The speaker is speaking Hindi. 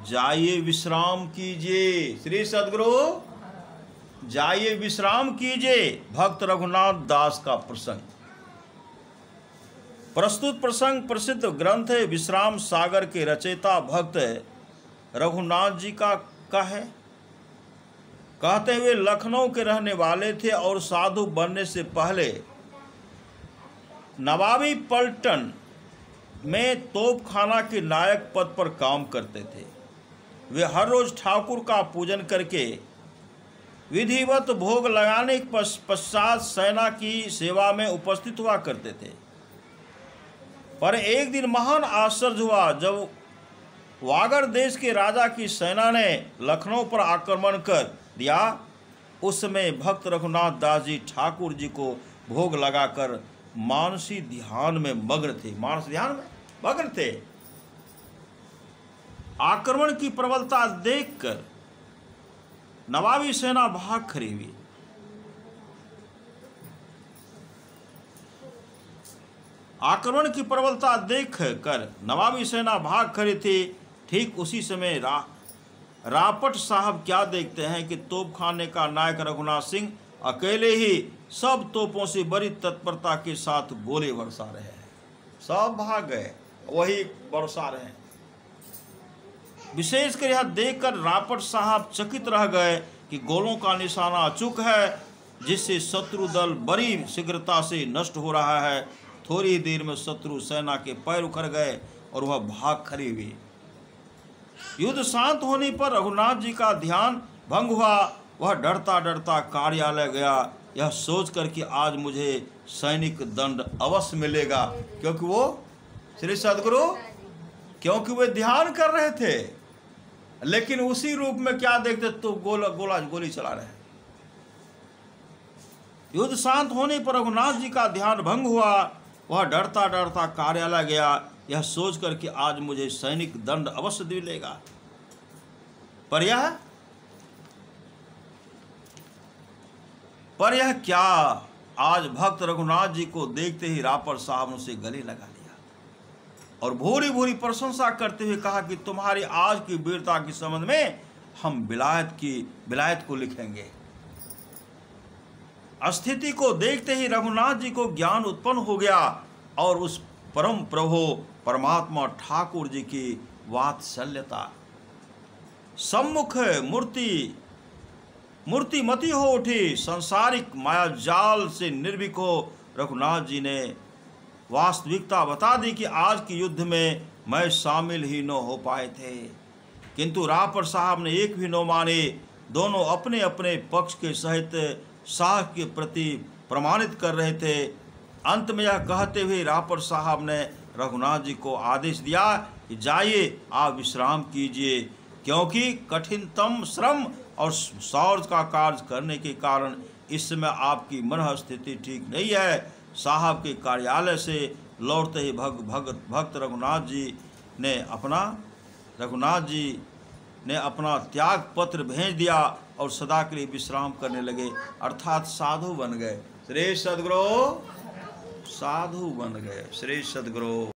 जाइए विश्राम कीजिए। श्री सद्गुरु जाइए विश्राम कीजिए। भक्त रघुनाथ दास का प्रसंग। प्रस्तुत प्रसंग प्रसिद्ध ग्रंथ विश्राम सागर के रचयिता भक्त रघुनाथ जी का है। कहते हुए लखनऊ के रहने वाले थे और साधु बनने से पहले नवाबी पलटन में तोपखाना के नायक पद पर काम करते थे। वे हर रोज ठाकुर का पूजन करके विधिवत भोग लगाने के पश्चात सेना की सेवा में उपस्थित हुआ करते थे। पर एक दिन महान आश्चर्य हुआ जब वागड़ देश के राजा की सेना ने लखनऊ पर आक्रमण कर दिया। उस समय भक्त रघुनाथ दास जी ठाकुर जी को भोग लगाकर मानसी ध्यान में मग्न थे। मानस ध्यान में मग्न थे। आक्रमण की प्रबलता देखकर नवाबी सेना भाग खड़ी हुई। आक्रमण की प्रबलता देखकर नवाबी सेना भाग खड़ी थी। ठीक उसी समय रापट साहब क्या देखते हैं कि तोपखाने का नायक रघुनाथ सिंह अकेले ही सब तोपों से बड़ी तत्परता के साथ गोले बरसा रहे हैं। सब भाग गए, वही बरसा रहे हैं। विशेषकर यह देखकर रापट साहब चकित रह गए कि गोलों का निशाना अचूक है, जिससे शत्रु दल बड़ी शीघ्रता से नष्ट हो रहा है। थोड़ी देर में शत्रु सेना के पैर उखड़ गए और वह भाग खड़ी हुई। युद्ध शांत होने पर रघुनाथ जी का ध्यान भंग हुआ। वह डरता डरता कार्यालय गया, यह सोचकर कि आज मुझे सैनिक दंड अवश्य मिलेगा, क्योंकि वो श्री सद्गुरु वे ध्यान कर रहे थे, लेकिन उसी रूप में क्या देखते तो गोली चला रहे। युद्ध शांत होने पर रघुनाथ जी का ध्यान भंग हुआ। वह डरता डरता कार्यालय गया, यह सोचकर कि आज मुझे सैनिक दंड अवश्य मिलेगा। पर यह क्या, आज भक्त रघुनाथ जी को देखते ही रापट साहब ने उसे गले लगा लिया और भूरी भूरी प्रशंसा करते हुए कहा कि तुम्हारी आज की वीरता के संबंध में हम विलायत को लिखेंगे। स्थिति को देखते ही रघुनाथ जी को ज्ञान उत्पन्न हो गया और उस परम प्रभु परमात्मा ठाकुर जी की वात्सल्यता सम्मुख मूर्तिमती हो उठी। सांसारिक माया जाल से निर्भीक हो रघुनाथ जी ने वास्तविकता बता दी कि आज के युद्ध में मैं शामिल ही न हो पाए थे। किंतु रापट साहब ने एक भी न माने। दोनों अपने अपने पक्ष के सहित साहस के प्रति प्रमाणित कर रहे थे। अंत में यह कहते हुए रापट साहब ने रघुनाथ जी को आदेश दिया कि जाइए आप विश्राम कीजिए, क्योंकि कठिनतम श्रम और शौर्य का कार्य करने के कारण इस समय आपकी मन स्थिति ठीक नहीं है। साहब के कार्यालय से लौटते ही भक्त रघुनाथ जी ने अपना त्याग पत्र भेज दिया और सदा के लिए विश्राम करने लगे, अर्थात साधु बन गए। श्री सद्गुरु साधु बन गए। श्री सद्गुरु।